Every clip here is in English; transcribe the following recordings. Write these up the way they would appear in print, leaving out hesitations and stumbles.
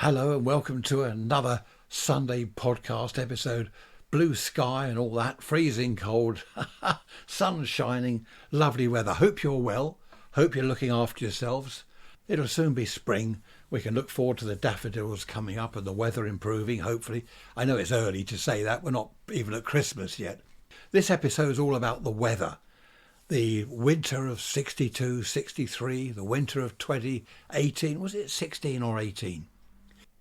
Hello and welcome to another Sunday podcast episode. Blue sky and all that, freezing cold, sun shining, lovely weather. Hope you're well, hope you're looking after yourselves. It'll soon be spring. We can look forward to the daffodils coming up and the weather improving, hopefully. I know it's early to say that, we're not even at Christmas yet. This episode is all about the weather. The winter of 62, 63, the winter of 2018, was it 16 or 18?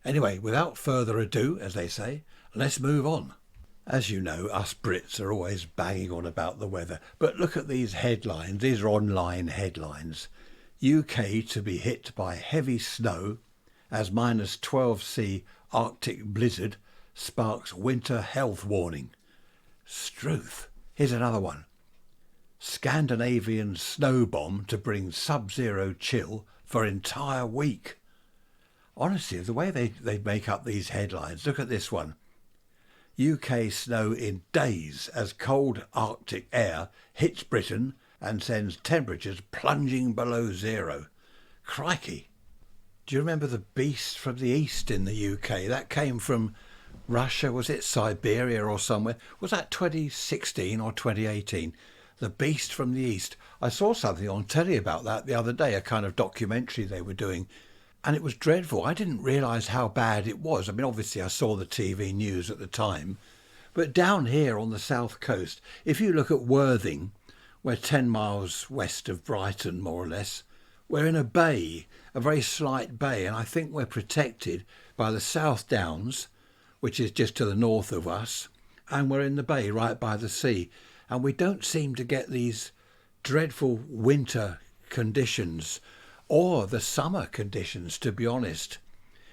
Anyway, without further ado, as they say, let's move on. As you know, us Brits are always banging on about the weather, but look at these headlines. These are online headlines. UK to be hit by heavy snow as minus 12C Arctic blizzard sparks winter health warning. Struth. Here's another one. Scandinavian snow bomb to bring sub-zero chill for entire week. Honestly, the way they make up these headlines, look at this one. UK snow in days as cold Arctic air hits Britain and sends temperatures plunging below zero. Crikey. Do you remember the beast from the east in the UK? That came from Russia, was it Siberia or somewhere? Was that 2016 or 2018? The beast from the east. I saw something on telly about that the other day, a kind of documentary they were doing. And it was dreadful. I didn't realise how bad it was. I mean, obviously I saw the TV news at the time. But down here on the south coast, if you look at Worthing, we're 10 miles west of Briton, more or less. We're in a bay, a very slight bay, and I think we're protected by the South Downs, which is just to the north of us, and we're in the bay right by the sea. And we don't seem to get these dreadful winter conditions or the summer conditions, to be honest.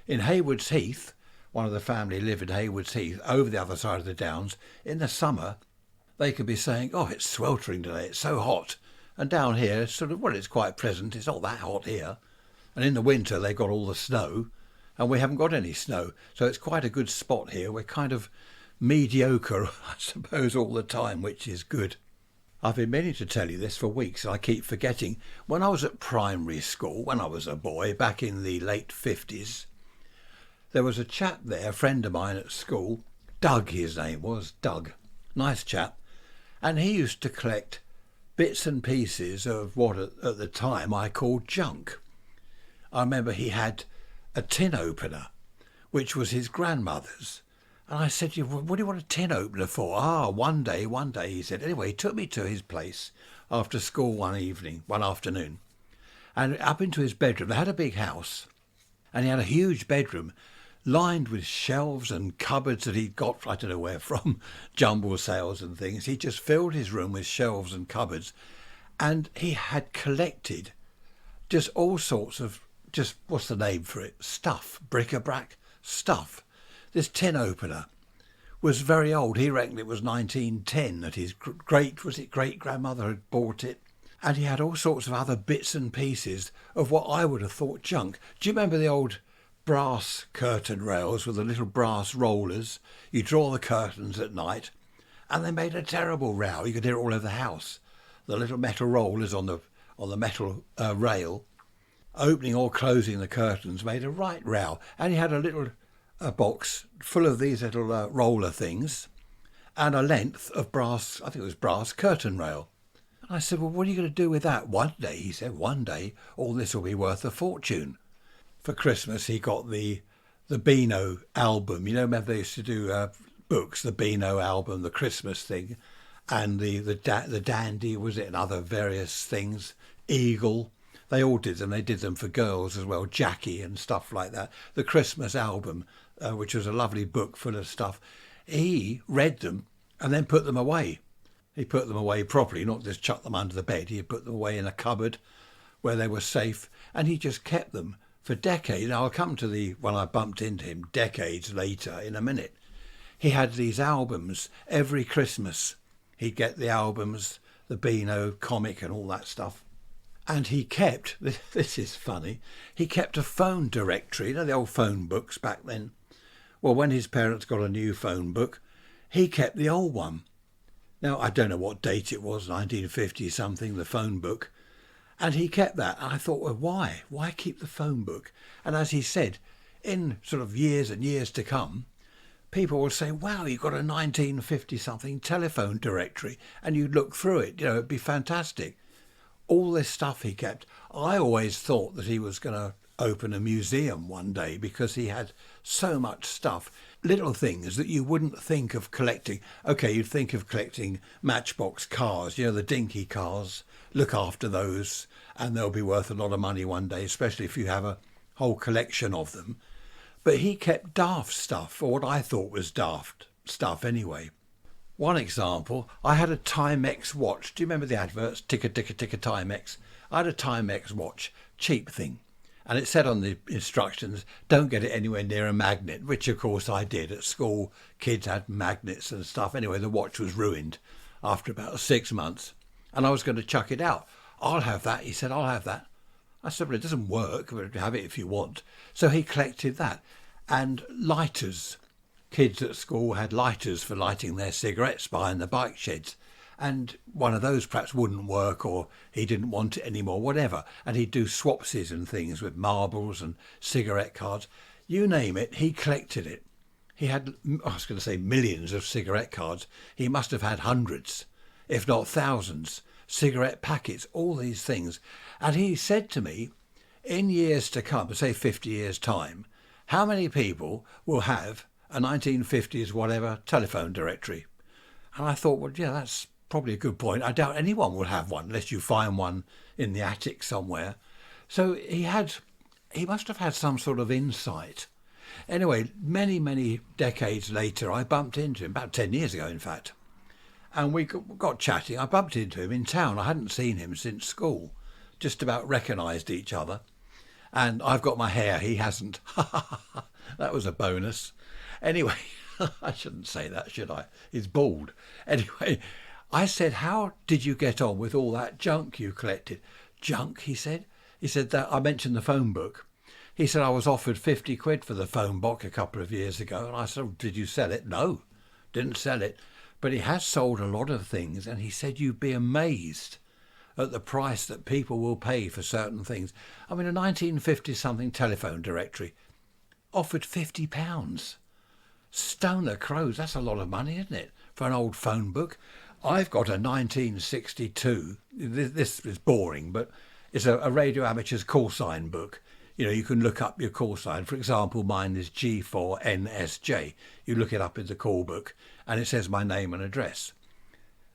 In Haywards Heath, one of the family live in Haywards Heath, over the other side of the Downs, in the summer, they could be saying, oh, it's sweltering today, it's so hot. And down here, it's quite pleasant, it's not that hot here. And in the winter, they've got all the snow, and we haven't got any snow. So it's quite a good spot here. We're kind of mediocre, I suppose, all the time, which is good. I've been meaning to tell you this for weeks, and I keep forgetting. When I was at primary school, when I was a boy, back in the late 50s, there was a chap there, a friend of mine at school, Doug his name was, Doug, nice chap, and he used to collect bits and pieces of what at the time I called junk. I remember he had a tin opener, which was his grandmother's. And I said, what do you want a tin opener for? One day, he said. Anyway, he took me to his place after school one afternoon, and up into his bedroom. They had a big house, and he had a huge bedroom lined with shelves and cupboards that he'd got, I don't know where from, jumble sales and things. He just filled his room with shelves and cupboards, and he had collected just all sorts of, what's the name for it? Stuff, bric-a-brac stuff. This tin opener was very old. He reckoned it was 1910 that his great-grandmother had bought it. And he had all sorts of other bits and pieces of what I would have thought junk. Do you remember the old brass curtain rails with the little brass rollers? You draw the curtains at night, and they made a terrible row. You could hear it all over the house. The little metal rollers on the metal rail, opening or closing the curtains, made a right row. And he had a box full of these little roller things and a length of brass, I think it was brass curtain rail. And I said, well, what are you going to do with that? One day, he said, one day all this will be worth a fortune. For Christmas, he got the Beano album. You know, remember they used to do books, the Beano album, the Christmas thing, and the Dandy, was it, and other various things, Eagle. They all did them. They did them for girls as well, Jackie and stuff like that. The Christmas album, which was a lovely book full of stuff. He read them and then put them away. He put them away properly, not just chuck them under the bed. He put them away in a cupboard where they were safe, and he just kept them for decades. Now, I'll come to when I bumped into him decades later in a minute. He had these albums every Christmas. He'd get the albums, the Beano comic and all that stuff. And he kept, this is funny, he kept a phone directory, you know, the old phone books back then. Well, when his parents got a new phone book, he kept the old one. Now, I don't know what date it was, 1950 something, the phone book. And he kept that. And I thought, well, why? Why keep the phone book? And as he said, in sort of years and years to come, people will say, wow, you've got a 1950-something telephone directory, and you'd look through it, it'd be fantastic. All this stuff he kept. I always thought that he was going to open a museum one day because he had so much stuff, little things that you wouldn't think of collecting. Okay, you'd think of collecting Matchbox cars, the dinky cars, look after those, and they'll be worth a lot of money one day, especially if you have a whole collection of them. But he kept daft stuff, or what I thought was daft stuff anyway. One example, I had a Timex watch. Do you remember the adverts? Ticker, ticker, ticker, Timex. I had a Timex watch, cheap thing. And it said on the instructions, don't get it anywhere near a magnet, which of course I did. At school, kids had magnets and stuff. Anyway, the watch was ruined after about 6 months. And I was going to chuck it out. I'll have that. He said, I'll have that. I said, well, it doesn't work, but have it if you want. So he collected that. And lighters. Kids at school had lighters for lighting their cigarettes behind the bike sheds. And one of those perhaps wouldn't work, or he didn't want it anymore, whatever. And he'd do swapsies and things with marbles and cigarette cards. You name it, he collected it. He had, I was going to say millions of cigarette cards. He must have had hundreds, if not thousands, cigarette packets, all these things. And he said to me, in years to come, say 50 years' time, how many people will have a 1950s whatever telephone directory? And I thought, well, yeah, that's probably a good point. I doubt anyone will have one unless you find one in the attic somewhere. So he must have had some sort of insight. Anyway, many decades later, I bumped into him, about 10 years ago, in fact. And we got chatting. I bumped into him in town. I hadn't seen him since school. Just about recognised each other. And I've got my hair. He hasn't. That was a bonus. Anyway, I shouldn't say that, should I? He's bald. Anyway, I said, how did you get on with all that junk you collected? Junk, he said. He said that I mentioned the phone book. He said I was offered 50 quid for the phone book a couple of years ago. And I said, oh, did you sell it? No, didn't sell it. But he has sold a lot of things. And he said you'd be amazed at the price that people will pay for certain things. I mean, a 1950-something telephone directory offered £50. Stoner crows, that's a lot of money, isn't it, for an old phone book? I've got a 1962, this is boring, but it's a radio amateur's call sign book. You can look up your call sign. For example, mine is G4NSJ. You look it up in the call book and it says my name and address.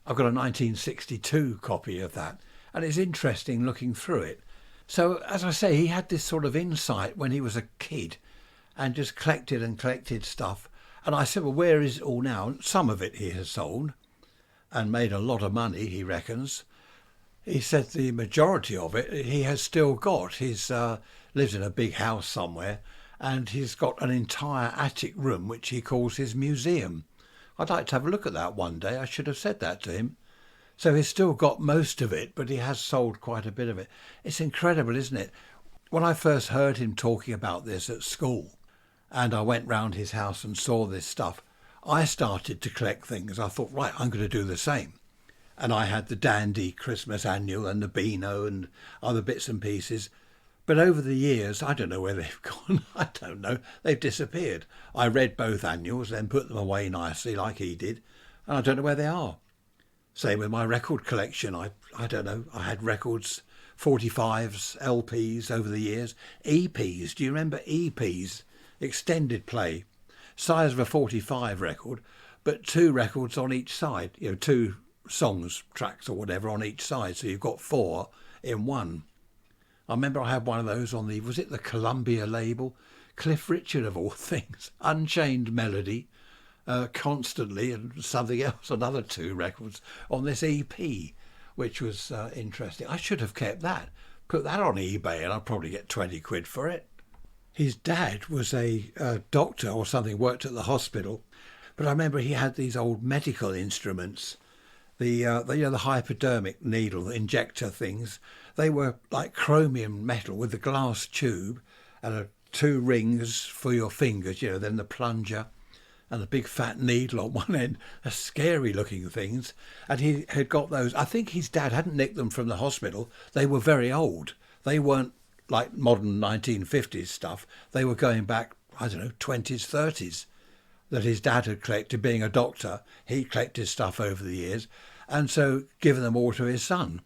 I've got a 1962 copy of that, and it's interesting looking through it. So, as I say, he had this sort of insight when he was a kid and just collected stuff. And I said, well, where is it all now? Some of it he has sold and made a lot of money, he reckons. He said the majority of it he has still got. He's lives in a big house somewhere, and he's got an entire attic room which he calls his museum. I'd like to have a look at that one day. I should have said that to him. So he's still got most of it, but he has sold quite a bit of it. It's incredible, isn't it? When I first heard him talking about this at school, and I went round his house and saw this stuff, I started to collect things. I thought, right, I'm going to do the same. And I had the Dandy Christmas Annual and the Beano and other bits and pieces. But over the years, I don't know where they've gone. I don't know. They've disappeared. I read both annuals, then put them away nicely like he did. And I don't know where they are. Same with my record collection. I don't know. I had records, 45s, LPs over the years. EPs. Do you remember EPs? Extended play. Size of a 45 record, but 2 records on each side. 2 songs, tracks or whatever on each side. So you've got 4 in one. I remember I had one of those on was it the Columbia label? Cliff Richard of all things. Unchained Melody, Constantly, and something else, another 2 records on this EP, which was interesting. I should have kept that. Put that on eBay and I'd probably get 20 quid for it. His dad was a doctor or something, worked at the hospital. But I remember he had these old medical instruments, the hypodermic needle injector things. They were like chromium metal with the glass tube and 2 rings for your fingers, then the plunger and the big fat needle on one end. They're scary looking things. And he had got those. I think his dad hadn't nicked them from the hospital. They were very old. They weren't like modern 1950s stuff. They were going back, I don't know, 20s, 30s, that his dad had collected. Being a doctor, he collected stuff over the years, and so given them all to his son.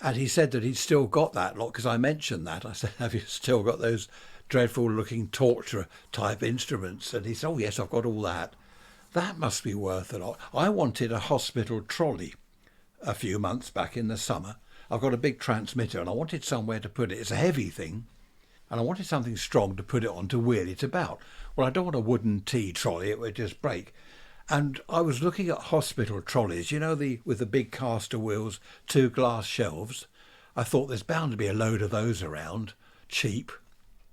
And he said that he'd still got that lot, because I mentioned that. I said, have you still got those dreadful looking torture type instruments? And he said, oh yes, I've got all that. That must be worth a lot. I wanted a hospital trolley a few months back in the summer. I've got a big transmitter and I wanted somewhere to put it. It's a heavy thing, and I wanted something strong to put it on to wheel it about. Well, I don't want a wooden tea trolley, it would just break. And I was looking at hospital trolleys, you know, with the big caster wheels, 2 glass shelves. I thought there's bound to be a load of those around, cheap.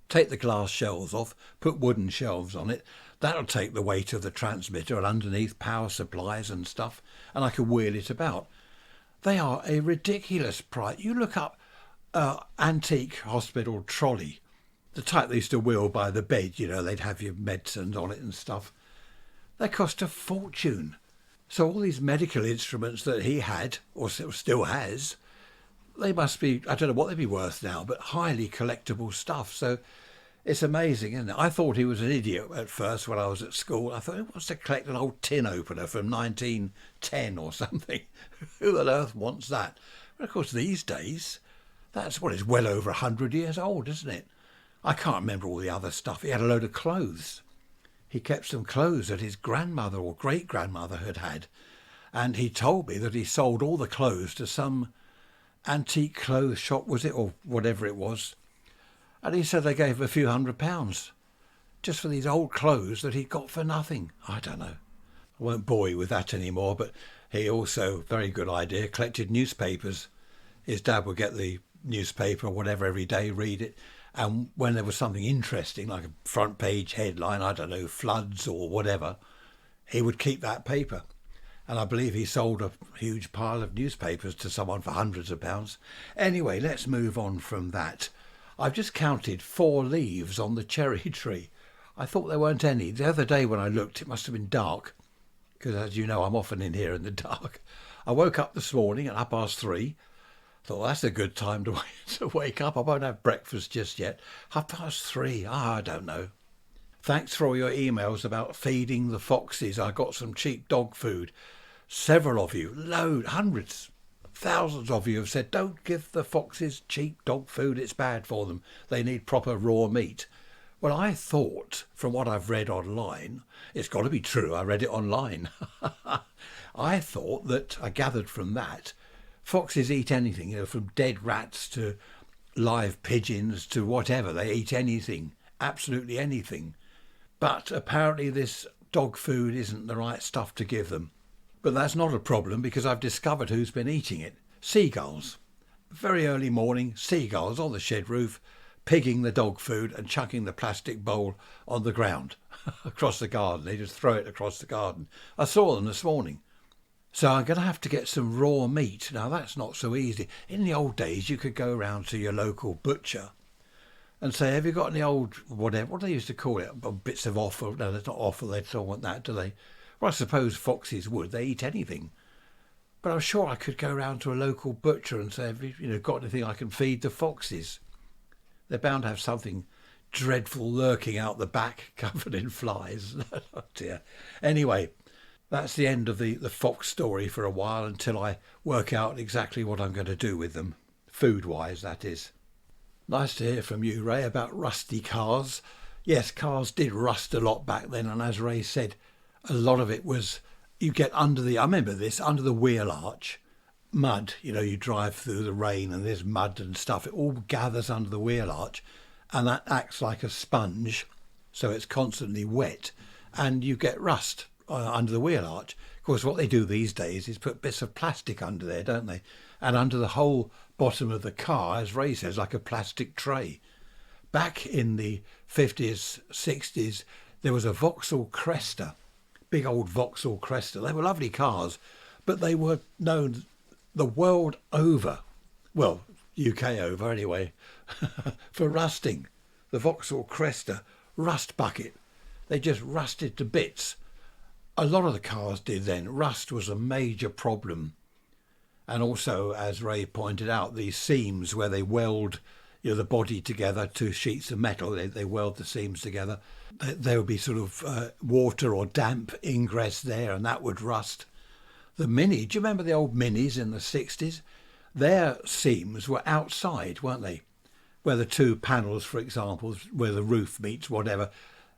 Take the glass shelves off, put wooden shelves on it. That'll take the weight of the transmitter, and underneath power supplies and stuff, and I can wheel it about. They are a ridiculous price. You look up antique hospital trolley, the type they used to wheel by the bed, you know, they'd have your medicines on it and stuff. They cost a fortune. So all these medical instruments that he had, or still has, they must be, I don't know what they'd be worth now, but highly collectible stuff. So it's amazing, isn't it? I thought he was an idiot at first when I was at school. I thought, who wants to collect an old tin opener from 1910 or something? Who on earth wants that? But of course, these days, that's what is well over 100 years old, isn't it? I can't remember all the other stuff. He had a load of clothes. He kept some clothes that his grandmother or great-grandmother had. And he told me that he sold all the clothes to some antique clothes shop, was it, or whatever it was. And he said they gave him a few £100 just for these old clothes that he'd got for nothing. I don't know. I won't bore you with that anymore, but he also, very good idea, collected newspapers. His dad would get the newspaper or whatever every day, read it. And when there was something interesting, like a front page headline, I don't know, floods or whatever, he would keep that paper. And I believe he sold a huge pile of newspapers to someone for hundreds of pounds. Anyway, let's move on from that. I've just counted 4 leaves on the cherry tree. I thought there weren't any. The other day when I looked, it must have been dark, because as you know, I'm often in here in the dark. I woke up this morning at 3:30. Thought, well, that's a good time to wake up. I won't have breakfast just yet. 3:30. I don't know. Thanks for all your emails about feeding the foxes. I got some cheap dog food. Several of you, hundreds, thousands of you have said, don't give the foxes cheap dog food. It's bad for them. They need proper raw meat. Well, I thought, from what I've read online, it's got to be true. I read it online. I thought that, I gathered from that, foxes eat anything, you know, from dead rats to live pigeons to whatever. They eat anything, absolutely anything. But apparently this dog food isn't the right stuff to give them. But that's not a problem, because I've discovered who's been eating it. Seagulls. Very early morning, seagulls on the shed roof, pigging the dog food and chucking the plastic bowl on the ground across the garden. They just throw it across the garden. I saw them this morning. So I'm going to have to get some raw meat. Now, that's not so easy. In the old days, you could go round to your local butcher and say, have you got any old, whatever, what do they used to call it, bits of offal? No, that's not offal, they don't want that, do they? Well, I suppose foxes would. They eat anything. But I'm sure I could go round to a local butcher and say, have you got anything I can feed the foxes? They're bound to have something dreadful lurking out the back, covered in flies. Oh dear. Anyway, that's the end of the fox story for a while, until I work out exactly what I'm going to do with them, food-wise, that is. Nice to hear from you, Ray, about rusty cars. Yes, cars did rust a lot back then, and as Ray said, a lot of it was, you get under I remember this, under the wheel arch, mud, you drive through the rain and there's mud and stuff. It all gathers under the wheel arch, and that acts like a sponge, so it's constantly wet, and you get rust under the wheel arch. Of course, what they do these days is put bits of plastic under there, don't they? And under the whole bottom of the car, as Ray says, like a plastic tray. Back in the 50s, 60s, there was a Vauxhall Cresta, big old Vauxhall Cresta. They were lovely cars, but they were known the world over, well, UK over anyway, for rusting. The Vauxhall Cresta rust bucket. They just rusted to bits. A lot of the cars did then. Rust was a major problem. And also, as Ray pointed out, these seams where they weld, the body together, two sheets of metal, they weld the seams together. There would be sort of water or damp ingress there, and that would rust. The Mini, do you remember the old Minis in the 60s? Their seams were outside, weren't they? Where the two panels, for example, where the roof meets, whatever,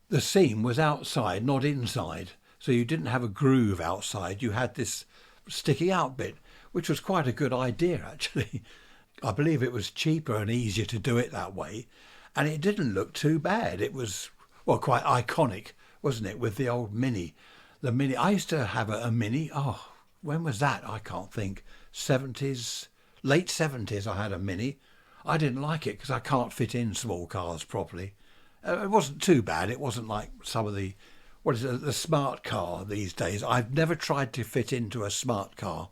the seam was outside, not inside. So you didn't have a groove outside. You had this sticking out bit, which was quite a good idea, actually. I believe it was cheaper and easier to do it that way. And it didn't look too bad. It was, well, quite iconic, wasn't it, with the old Mini. The Mini, I used to have a Mini. Oh, when was that? I can't think. 70s, late 70s I had a Mini. I didn't like it because I can't fit in small cars properly. It wasn't too bad. It wasn't like some of the, what is it, the smart car these days. I've never tried to fit into a smart car,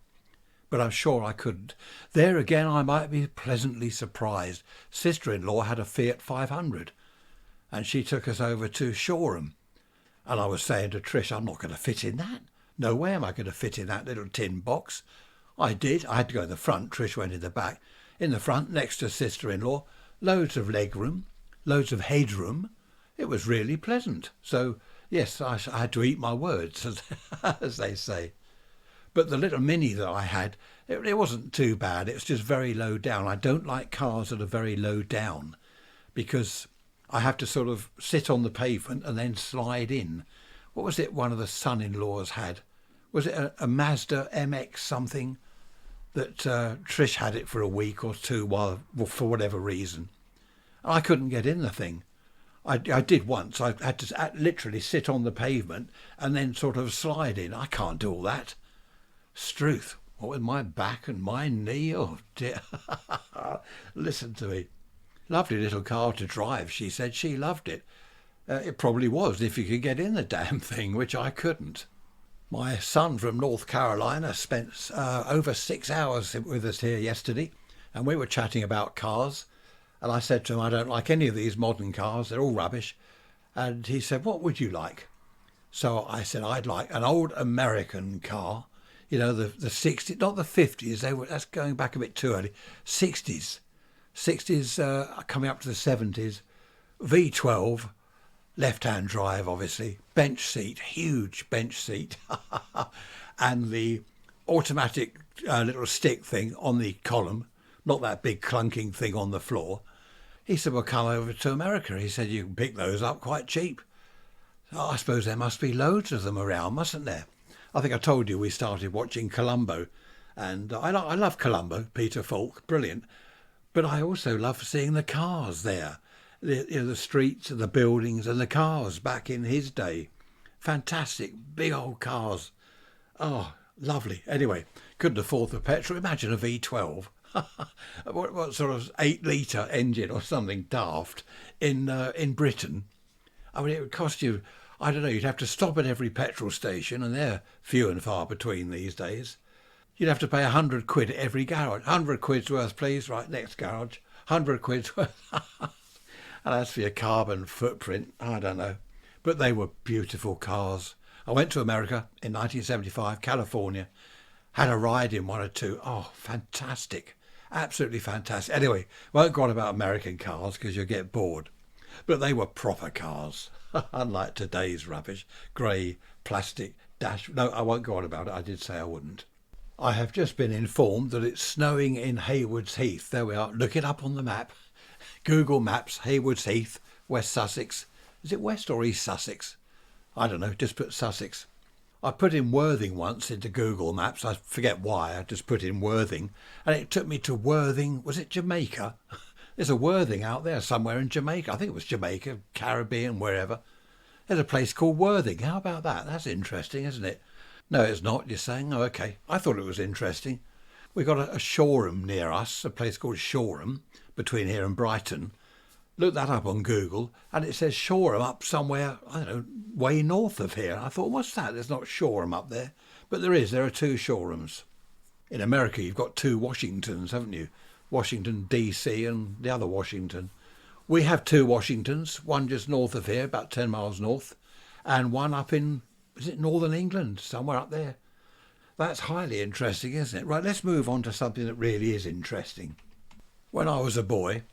but I'm sure I couldn't. There again, I might be pleasantly surprised. Sister-in-law had a Fiat 500 and she took us over to Shoreham. And I was saying to Trish, I'm not going to fit in that. No way am I going to fit in that little tin box. I did. I had to go in the front. Trish went in the back. In the front, next to sister-in-law, loads of leg room, loads of headroom. It was really pleasant. So, yes, I had to eat my words, as they say. But the little Mini that I had, it wasn't too bad. It was just very low down. I don't like cars that are very low down because I have to sort of sit on the pavement and then slide in. What was it one of the son-in-laws had? Was it a Mazda MX something? That Trish had it for a week or two for whatever reason. I couldn't get in the thing. I did once. I had to literally sit on the pavement and then sort of slide in. I can't do all that. Struth, what with my back and my knee, oh dear. Listen to me. Lovely little car to drive, she said. She loved it. It probably was if you could get in the damn thing, which I couldn't. My son from North Carolina spent over 6 hours with us here yesterday, and we were chatting about cars. And I said to him, I don't like any of these modern cars. They're all rubbish. And he said, what would you like? So I said, I'd like an old American car. You know, the 60s, not the 50s. That's going back a bit too early. 60s. 60s coming up to the 70s. V12. Left-hand drive, obviously, bench seat, huge bench seat, and the automatic little stick thing on the column, not that big clunking thing on the floor. He said, well, come over to America. He said, you can pick those up quite cheap. Oh, I suppose there must be loads of them around, mustn't there? I think I told you we started watching Columbo, and I love Columbo, Peter Falk, brilliant. But I also love seeing the cars there. The streets and the buildings and the cars back in his day. Fantastic, big old cars. Oh, lovely. Anyway, couldn't afford the petrol. Imagine a V12. what sort of 8-litre engine or something daft in Britain. I mean, it would cost you, I don't know, you'd have to stop at every petrol station, and they're few and far between these days. You'd have to pay 100 quid at every garage. 100 quid's worth, please. Right, next garage. 100 quid's worth. And as for your carbon footprint, I don't know. But they were beautiful cars. I went to America in 1975, California, had a ride in one or two. Oh, fantastic. Absolutely fantastic. Anyway, won't go on about American cars because you'll get bored. But they were proper cars, unlike today's rubbish. Grey, plastic, dash. No, I won't go on about it. I did say I wouldn't. I have just been informed that it's snowing in Haywards Heath. There we are. Look it up on the map. Google Maps, Haywards Heath, West Sussex. Is it West or East Sussex? I don't know, just put Sussex. I put in Worthing once into Google Maps. I forget why, I just put in Worthing. And it took me to Worthing, was it Jamaica? There's a Worthing out there somewhere in Jamaica. I think it was Jamaica, Caribbean, wherever. There's a place called Worthing. How about that? That's interesting, isn't it? No, it's not, you're saying? Oh, okay. I thought it was interesting. We've got a Shoreham near us, a place called Shoreham, between here and Briton. Look that up on Google, and it says Shoreham up somewhere, I don't know, way north of here. I thought, what's that? There's not Shoreham up there. But there is. There are two Shorehams. In America, you've got two Washingtons, haven't you? Washington, D.C. and the other Washington. We have two Washingtons, one just north of here, about 10 miles north, and one up in, is it northern England, somewhere up there? That's highly interesting, isn't it? Right, let's move on to something that really is interesting. When I was a boy,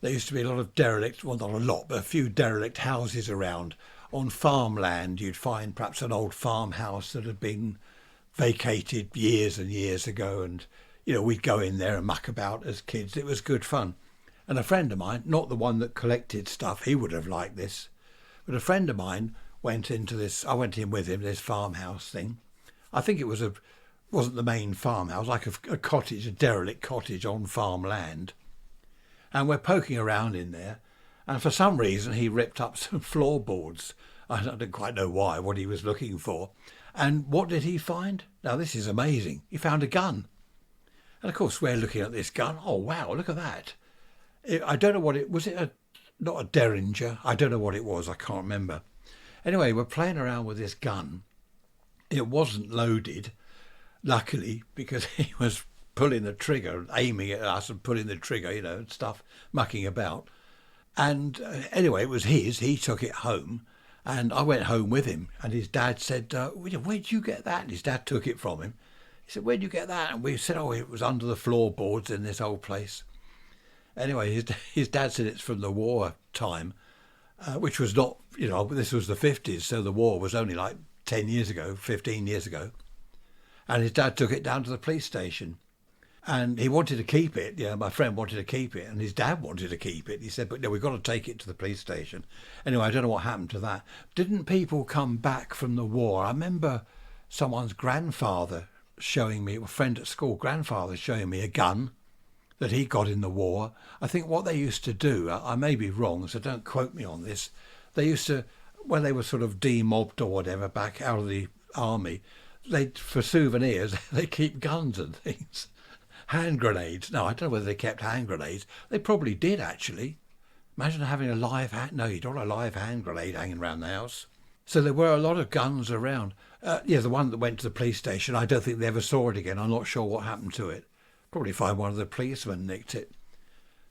there used to be a lot of derelict, well not a lot, but a few derelict houses around. On farmland you'd find perhaps an old farmhouse that had been vacated years and years ago, and we'd go in there and muck about as kids. It was good fun. And a friend of mine, not the one that collected stuff, he would have liked this, but a friend of mine went into this, I went in with him, this farmhouse thing. I think it wasn't the main farmhouse, like a cottage, a derelict cottage on farmland. And we're poking around in there, and for some reason he ripped up some floorboards. I don't quite know why, what he was looking for. And what did he find? Now this is amazing. He found a gun. And of course we're looking at this gun. Oh wow, look at that. I don't know what it was. Not a Derringer. I don't know what it was. I can't remember. Anyway, we're playing around with this gun. It wasn't loaded, luckily, because he was pulling the trigger, aiming at us and pulling the trigger, and stuff, mucking about. And anyway, it was his. He took it home, and I went home with him. And his dad said, "Where'd you get that?" And his dad took it from him. He said, "Where'd you get that?" And we said, "Oh, it was under the floorboards in this old place." Anyway, his dad said it's from the war time, which was not, this was the 50s, so the war was only like 10 years ago, 15 years ago. And his dad took it down to the police station. And he wanted to keep it. My friend wanted to keep it, and his dad wanted to keep it. He said, "But no, we've got to take it to the police station." Anyway, I don't know what happened to that. Didn't people come back from the war? I remember someone's grandfather showing me, a friend at school, grandfather showing me a gun that he got in the war. I think what they used to do, I may be wrong, so don't quote me on this, they used to, when they were sort of demobbed or whatever, back out of the army, for souvenirs, they keep guns and things. Hand grenades. No, I don't know whether they kept hand grenades. They probably did, actually. Imagine having a live hand. No, you don't want a live hand grenade hanging around the house. So there were a lot of guns around. The one that went to the police station, I don't think they ever saw it again. I'm not sure what happened to it. Probably find one of the policemen nicked it.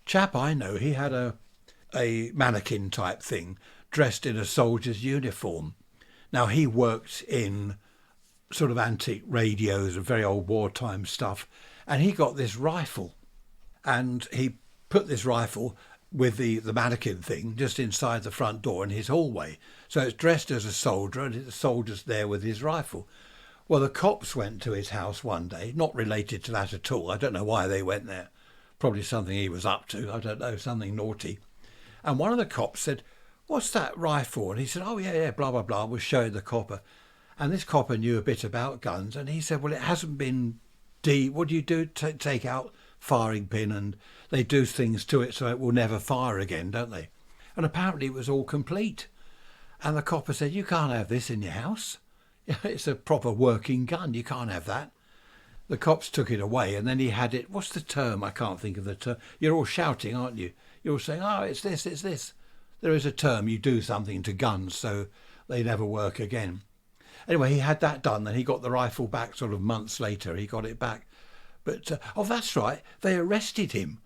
Chap I know, he had a mannequin type thing, dressed in a soldier's uniform. Now he worked in sort of antique radios and very old wartime stuff, and he got this rifle, and he put this rifle with the mannequin thing just inside the front door in his hallway. So it's dressed as a soldier, and the soldier's there with his rifle. Well, the cops went to his house one day, not related to that at all. I don't know why they went there. Probably something he was up to. I don't know, something naughty. And one of the cops said, "What's that rifle?" And he said, "Oh, yeah, blah, blah, blah," was showing the copper. And this copper knew a bit about guns. And he said, "Well, it hasn't been what do you do? Take out firing pin, and they do things to it so it will never fire again, don't they?" And apparently it was all complete. And the copper said, "You can't have this in your house. It's a proper working gun. You can't have that." The cops took it away, and then he had it. What's the term? I can't think of the term. You're all shouting, aren't you? You're all saying, "Oh, it's this, it's this." There is a term. You do something to guns so they never work again. Anyway, he had that done, and he got the rifle back sort of months later. He got it back. But, that's right. They arrested him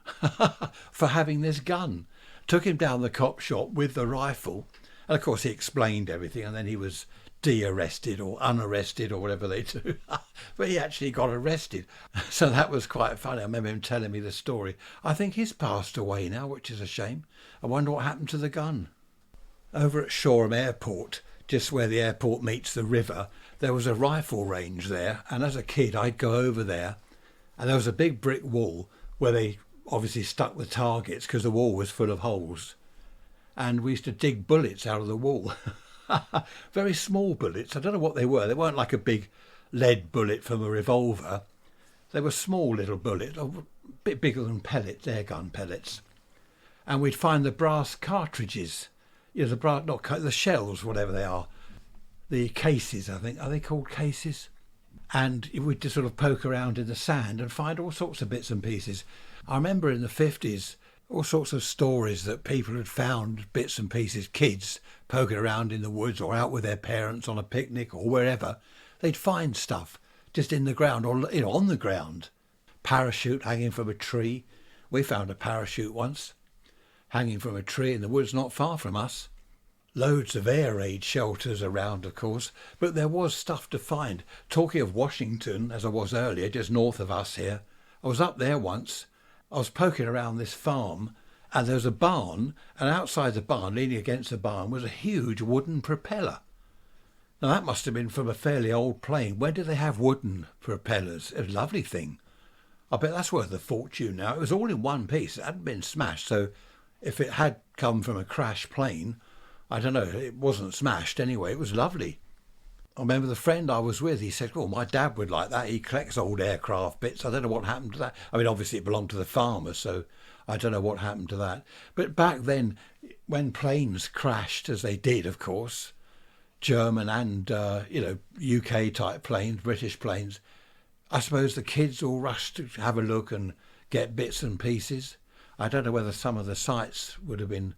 for having this gun. Took him down the cop shop with the rifle. And, of course, he explained everything, and then he was de-arrested or unarrested or whatever they do. But he actually got arrested. So that was quite funny. I remember him telling me the story. I think he's passed away now, which is a shame. I wonder what happened to the gun. Over at Shoreham Airport, just where the airport meets the river, there was a rifle range there. And as a kid, I'd go over there, and there was a big brick wall where they obviously stuck the targets because the wall was full of holes. And we used to dig bullets out of the wall. Very small bullets. I don't know what they were. They weren't like a big lead bullet from a revolver. They were small little bullets, a bit bigger than pellets, air gun pellets. And we'd find the brass cartridges, the shells, whatever they are, the cases, I think. Are they called cases? And we'd just sort of poke around in the sand and find all sorts of bits and pieces. I remember in the 50s, all sorts of stories that people had found bits and pieces, kids poking around in the woods or out with their parents on a picnic or wherever. They'd find stuff just in the ground or on the ground. Parachute hanging from a tree. We found a parachute once hanging from a tree in the woods not far from us. Loads of air raid shelters around, of course, but there was stuff to find. Talking of Washington, as I was earlier, just north of us here, I was up there once. I was poking around this farm, And there was a barn, and outside the barn, leaning against the barn, was a huge wooden propeller. Now that must have been from a fairly old plane. When did they have wooden propellers? It was a lovely thing. I bet that's worth a fortune now. It was all in one piece. It hadn't been smashed. So if it had come from a crashed plane, I don't know, it wasn't smashed anyway. It was lovely. I remember the friend I was with, he said, well, my dad would like that. He collects old aircraft bits. I don't know what happened to that. I mean, obviously it belonged to the farmer, so I don't know what happened to that. But back then, when planes crashed, as they did, of course, German and, UK type planes, British planes, I suppose the kids all rushed to have a look and get bits and pieces. I don't know whether some of the sites would have been...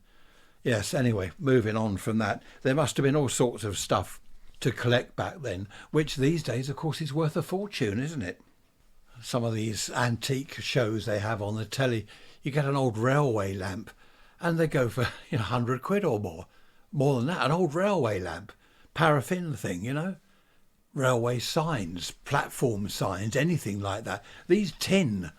Yes, anyway, moving on from that. There must have been all sorts of stuff to collect back then, which these days, of course, is worth a fortune, isn't it? Some of these antique shows they have on the telly, you get an old railway lamp and they go for 100 quid or more than that. An old railway lamp, paraffin thing, railway signs, platform signs, anything like that. These tin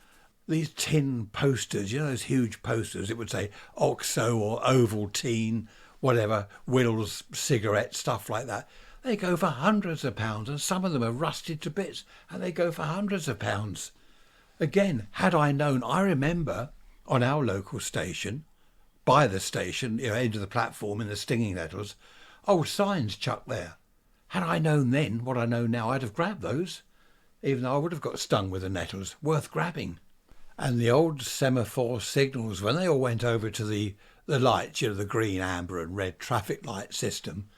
posters, those huge posters, it would say OXO or Ovaltine, whatever, Will's cigarette, stuff like that. They go for hundreds of pounds, and some of them are rusted to bits, and they go for hundreds of pounds. Again, had I known, I remember on our local station, by the station, into the platform in the Stinging Nettles, old signs chucked there. Had I known then what I know now, I'd have grabbed those, even though I would have got stung with the nettles. Worth grabbing. And the old semaphore signals, when they all went over to the lights, the green, amber and red traffic light system,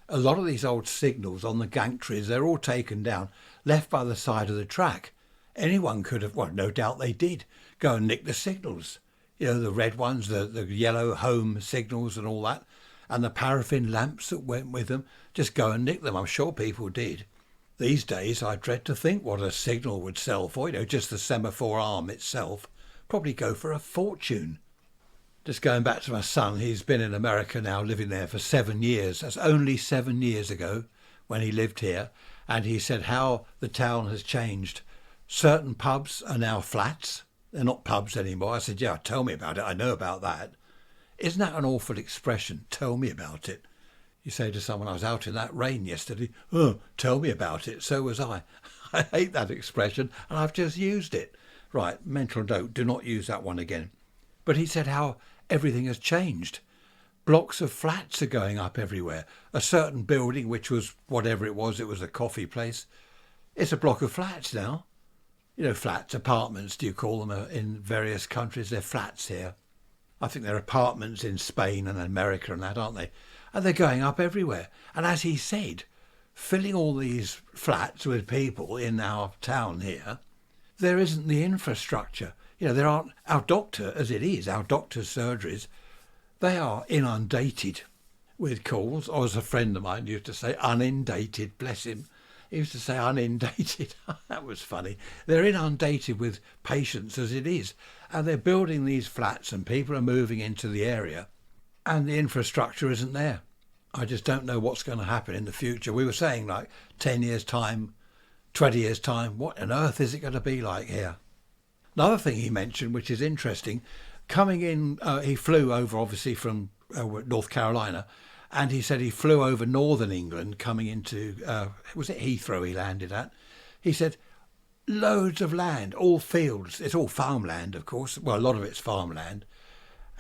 a lot of these old signals on the gantries, they're all taken down, left by the side of the track. Anyone could have, well, no doubt they did, go and nick the signals. The red ones, the yellow home signals and all that, and the paraffin lamps that went with them, just go and nick them. I'm sure people did. These days, I dread to think what a signal would sell for, just the semaphore arm itself. Probably go for a fortune. Just going back to my son, he's been in America now, living there for 7 years. That's only 7 years ago when he lived here. And he said how the town has changed. Certain pubs are now flats. They're not pubs anymore. I said, yeah, tell me about it. I know about that. Isn't that an awful expression? Tell me about it. You say to someone, I was out in that rain yesterday. Oh, tell me about it. So was I. I hate that expression and I've just used it. Right, mental note, do not use that one again. But he said how everything has changed. Blocks of flats are going up everywhere. A certain building, which was whatever it was a coffee place. It's a block of flats now. Flats, apartments, do you call them in various countries? They're flats here. I think they're apartments in Spain and America and that, aren't they? And they're going up everywhere. And as he said, filling all these flats with people in our town here, there isn't the infrastructure. There aren't, our doctor, as it is, our doctor's surgeries, they are inundated with calls, or as a friend of mine used to say, unindated, bless him. He used to say unindated. That was funny. They're inundated with patients as it is. And they're building these flats and people are moving into the area and the infrastructure isn't there. I just don't know what's going to happen in the future. We were saying 10 years' time, 20 years' time, what on earth is it going to be like here? Another thing he mentioned, which is interesting, coming in, he flew over obviously from North Carolina, and he said he flew over northern England coming into, was it Heathrow he landed at? He said, loads of land, all fields. It's all farmland, of course. Well, a lot of it's farmland.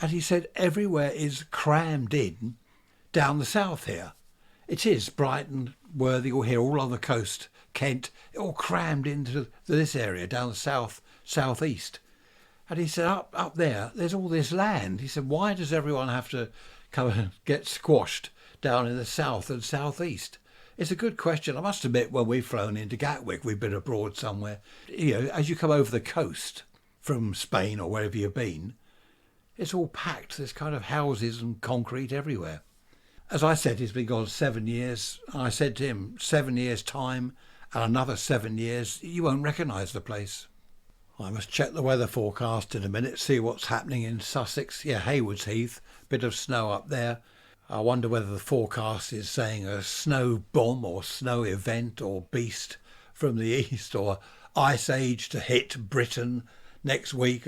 And he said everywhere is crammed in down the south here. It is Briton, Worthing, or here, all on the coast, Kent, all crammed into this area down the southeast. And he said up there, there's all this land. He said, why does everyone have to come and get squashed down in the south and southeast? It's a good question. I must admit, when we've flown into Gatwick, we've been abroad somewhere. As you come over the coast from Spain or wherever you've been, it's all packed. There's kind of houses and concrete everywhere. As I said, he's been gone 7 years. And I said to him, 7 years' time and another 7 years, you won't recognise the place. I must check the weather forecast in a minute, see what's happening in Sussex. Yeah, Haywards Heath, bit of snow up there. I wonder whether the forecast is saying a snow bomb or snow event or beast from the east or ice age to hit Briton next week.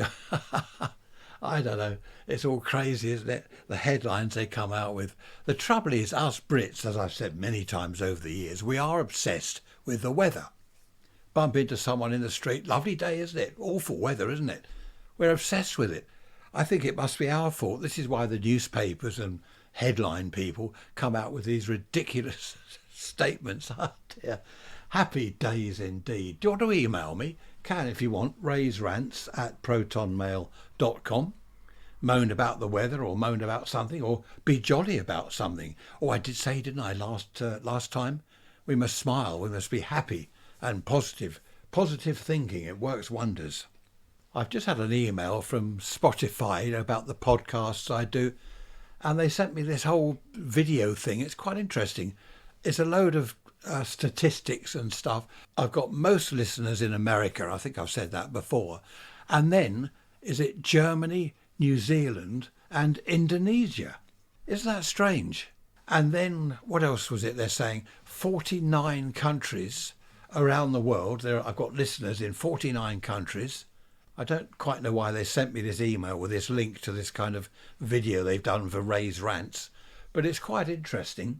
I don't know. It's all crazy, isn't it? The headlines they come out with. The trouble is, us Brits, as I've said many times over the years, we are obsessed with the weather. Bump into someone in the street, lovely day, isn't it? Awful weather, isn't it? We're obsessed with it. I think it must be our fault. This is why the newspapers and headline people come out with these ridiculous statements. Oh dear. Happy days indeed. Do you want to email me? Can, if you want, raiserants@protonmail.com. Moan about the weather or moan about something or be jolly about something. Oh, I did say, didn't I, last time? We must smile, we must be happy and positive. Positive thinking, it works wonders. I've just had an email from Spotify about the podcasts I do, and they sent me this whole video thing. It's quite interesting. It's a load of statistics and stuff. I've got most listeners in America. I think I've said that before. And then, is it Germany, New Zealand and Indonesia? Isn't that strange? And then, what else was it they're saying? 49 countries around the world. I've got listeners in 49 countries. I don't quite know why they sent me this email with this link to this kind of video they've done for Ray's Rants, but it's quite interesting.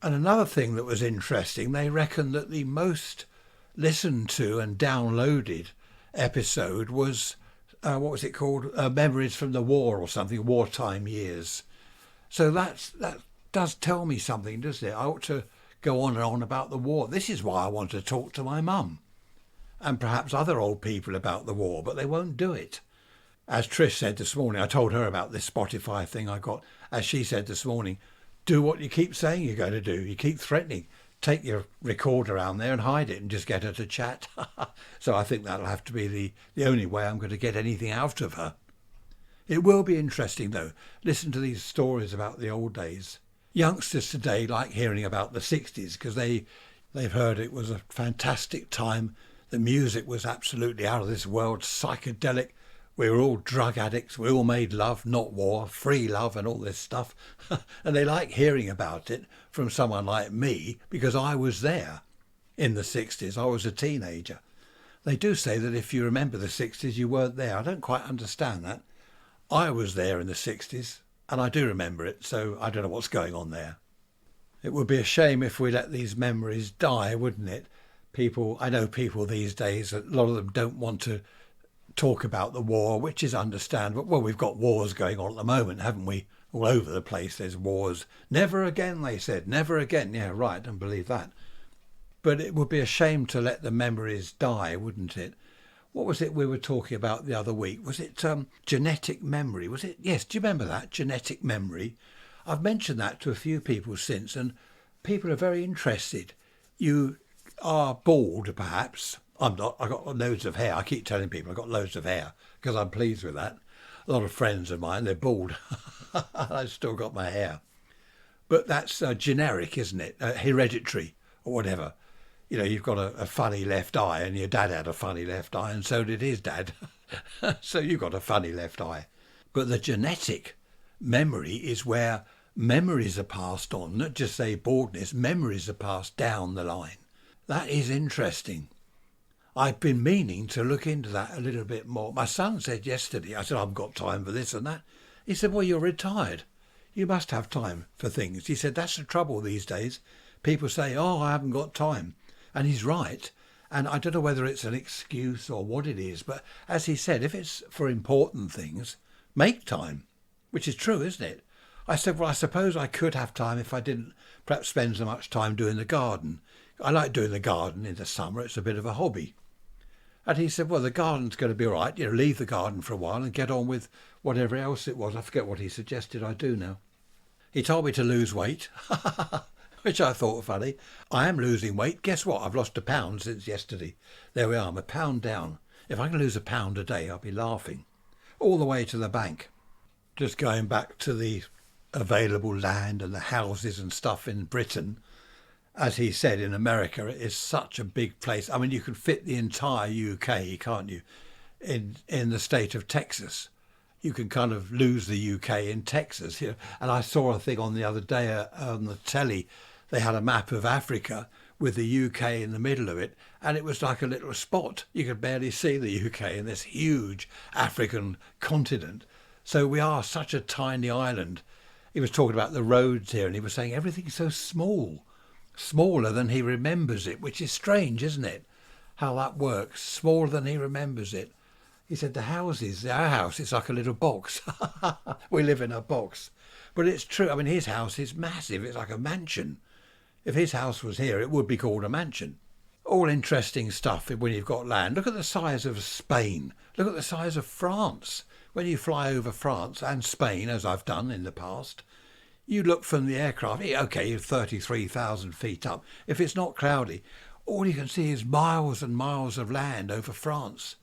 And another thing that was interesting, they reckon that the most listened to and downloaded episode was, what was it called? Memories from the War or something, wartime years. So that does tell me something, doesn't it? I ought to go on and on about the war. This is why I want to talk to my mum and perhaps other old people about the war, but they won't do it. As Trish said this morning, I told her about this Spotify thing I got. As she said this morning, do what you keep saying you're going to do. You keep threatening. Take your recorder around there and hide it and just get her to chat. So I think that'll have to be the only way I'm going to get anything out of her. It will be interesting, though. Listen to these stories about the old days. Youngsters today like hearing about the 60s because they've heard it was a fantastic time. The music was absolutely out of this world, psychedelic. We were all drug addicts. We all made love, not war, free love and all this stuff. And they like hearing about it from someone like me because I was there in the 60s. I was a teenager. They do say that if you remember the 60s, you weren't there. I don't quite understand that. I was there in the 60s and I do remember it, so I don't know what's going on there. It would be a shame if we let these memories die, wouldn't it? I know people these days, a lot of them don't want to talk about the war, which is understandable. Well, we've got wars going on at the moment, haven't we? All over the place there's wars. Never again, they said. Never again. Yeah, right, I don't believe that. But it would be a shame to let the memories die, wouldn't it? What was it we were talking about the other week? Was it genetic memory? Was it? Yes, do you remember that? Genetic memory. I've mentioned that to a few people since, and people are very interested. You are bald, perhaps. I'm not. I've got loads of hair. I keep telling people I've got loads of hair because I'm pleased with that. A lot of friends of mine, they're bald. I've still got my hair. But that's generic, isn't it? Hereditary or whatever. You know, you've got a funny left eye and your dad had a funny left eye and so did his dad. So you've got a funny left eye. But the genetic memory is where memories are passed on, not just say baldness, memories are passed down the line. That is interesting. I've been meaning to look into that a little bit more. My son said yesterday, I said, I haven't got time for this and that. He said, well, you're retired. You must have time for things. He said, that's the trouble these days. People say, oh, I haven't got time. And he's right. And I don't know whether it's an excuse or what it is. But as he said, if it's for important things, make time, which is true, isn't it? I said, well, I suppose I could have time if I didn't perhaps spend so much time doing the garden. I like doing the garden in the summer. It's a bit of a hobby. And he said, well, the garden's going to be all right. You know, leave the garden for a while and get on with whatever else it was. I forget what he suggested I do now. He told me to lose weight, which I thought funny. I am losing weight. Guess what? I've lost £1 since yesterday. There we are. I'm £1 down. If I can lose £1 a day, I'll be laughing. All the way to the bank. Just going back to the available land and the houses and stuff in Briton. As he said, in America, it is such a big place. I mean, you can fit the entire UK, can't you, in the state of Texas. You can kind of lose the UK in Texas here. And I saw a thing on the other day on the telly. They had a map of Africa with the UK in the middle of it. And it was like a little spot. You could barely see the UK in this huge African continent. So we are such a tiny island. He was talking about the roads here, and he was saying everything's so small, smaller than he remembers it, which is strange, isn't it? How that works, smaller than he remembers it. He said our house, it's like a little box. We live in a box. But it's true. I mean, his house is massive. It's like a mansion. If his house was here, it would be called a mansion. All interesting stuff when you've got land. Look at the size of Spain. Look at the size of France. When you fly over France and Spain, as I've done in the past, you look from the aircraft, okay, you're 33,000 feet up. If it's not cloudy, all you can see is miles and miles of land over France.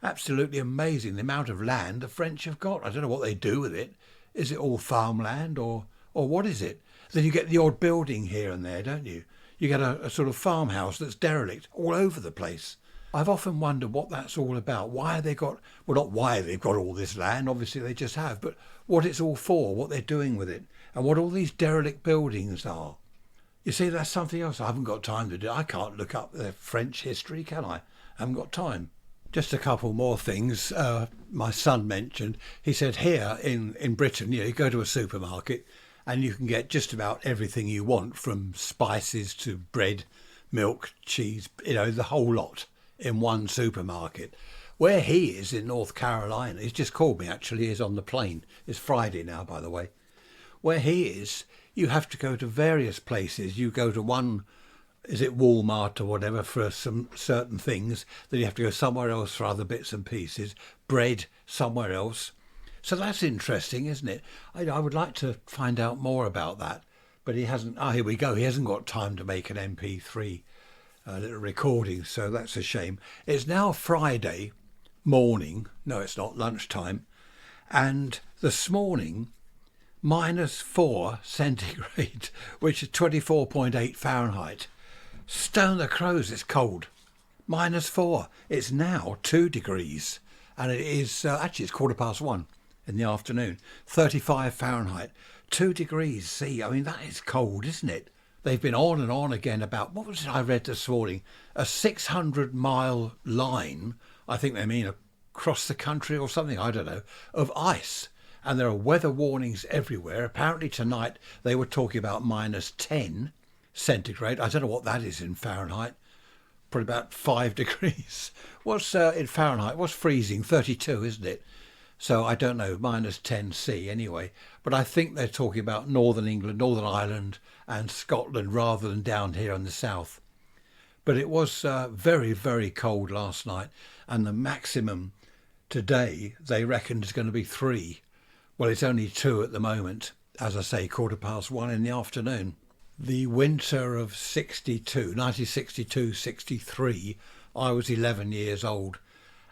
Absolutely amazing the amount of land the French have got. I don't know what they do with it. Is it all farmland or what is it? Then you get the odd building here and there, don't you? You get a sort of farmhouse that's derelict all over the place. I've often wondered what that's all about. Why they got, well, not why they've got all this land, obviously they just have, but what it's all for, what they're doing with it, and what all these derelict buildings are. You see, that's something else I haven't got time to do. I can't look up the French history, can I? I haven't got time. Just a couple more things my son mentioned. He said here in Britain, you go to a supermarket and you can get just about everything you want, from spices to bread, milk, cheese, the whole lot in one supermarket. Where he is in North Carolina, he's just called me actually, he's on the plane. It's Friday now, by the way. Where he is, you have to go to various places. You go to one, is it Walmart or whatever, for some certain things. Then you have to go somewhere else for other bits and pieces. Bread somewhere else. So that's interesting, isn't it? I would like to find out more about that. But he hasn't, here we go. He hasn't got time to make an MP3 little recording, so that's a shame. It's now Friday morning. No, it's not, lunchtime. And this morning, -4 centigrade, which is 24.8 Fahrenheit. Stone the crows, it's cold. -4. It's now 2 degrees. And it is, actually it's 1:15 in the afternoon. 35 Fahrenheit. 2 degrees C. I mean, that is cold, isn't it? They've been on and on again about, what was it I read this morning? A 600-mile line, I think they mean across the country or something, I don't know, of ice. And there are weather warnings everywhere. Apparently tonight they were talking about -10 centigrade. I don't know what that is in Fahrenheit. Probably about 5 degrees. What's in Fahrenheit? What's freezing? 32, isn't it? So I don't know, -10 C anyway. But I think they're talking about Northern England, Northern Ireland and Scotland rather than down here in the south. But it was very, very cold last night. And the maximum today, they reckon, is going to be 3. Well, it's only 2 at the moment. As I say, 1:15 in the afternoon. The winter of 1962-63, I was 11 years old.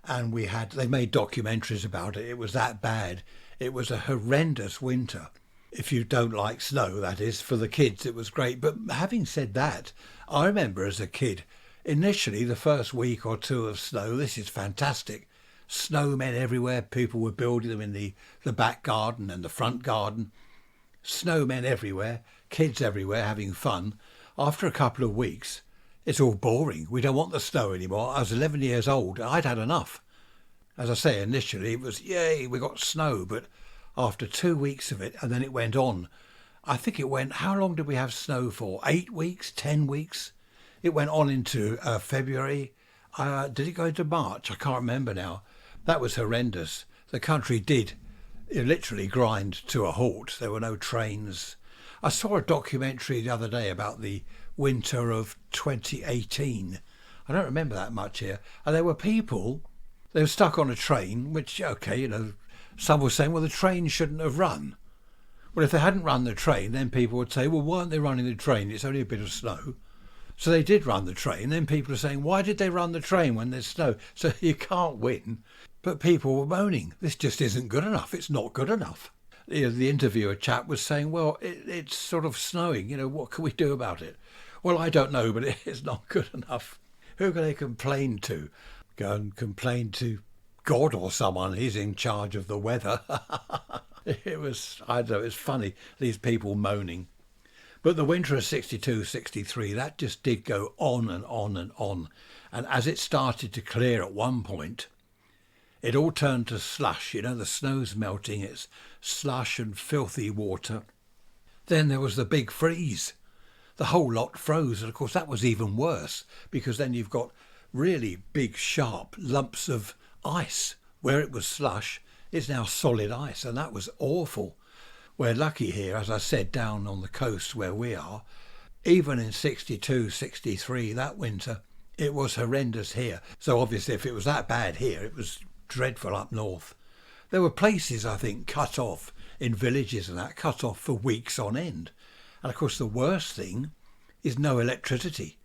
And they made documentaries about it. It was that bad. It was a horrendous winter. If you don't like snow, that is. For the kids, it was great. But having said that, I remember as a kid, initially the first week or two of snow, this is fantastic. Snowmen everywhere. People were building them in the back garden and the front garden. Snowmen everywhere. Kids everywhere having fun. After a couple of weeks, it's all boring. We don't want the snow anymore. I was 11 years old. I'd had enough. As I say, initially it was, yay, we got snow. But after 2 weeks of it, and then it went on. I think it went, how long did we have snow for? 8 weeks? 10 weeks? It went on into February. Did it go into March? I can't remember now. That was horrendous. The country did literally grind to a halt. There were no trains. I saw a documentary the other day about the winter of 2018. I don't remember that much here. And there were people, they were stuck on a train, which, okay, some were saying, well, the train shouldn't have run. Well, if they hadn't run the train, then people would say, well, why aren't they running the train? It's only a bit of snow. So they did run the train. Then people are saying, why did they run the train when there's snow? So you can't win. But people were moaning, this just isn't good enough. It's not good enough. The interviewer chap was saying, well, it's sort of snowing. What can we do about it? Well, I don't know, but it's not good enough. Who can they complain to? Go and complain to God or someone. He's in charge of the weather. It was, I don't know, it's funny, these people moaning. But the winter of 62, 63, that just did go on and on and on. And as it started to clear at one point, It all turned to slush. The snow's melting. It's slush and filthy water. Then there was the big freeze. The whole lot froze. And of course, that was even worse because then you've got really big, sharp lumps of ice. Where it was slush, it's now solid ice. And that was awful. We're lucky here, as I said, down on the coast where we are. Even in 62, 63, that winter, it was horrendous here. So obviously, if it was that bad here, it was dreadful up north. There were places, I think, cut off in villages and that, cut off for weeks on end. And of course, the worst thing is no electricity.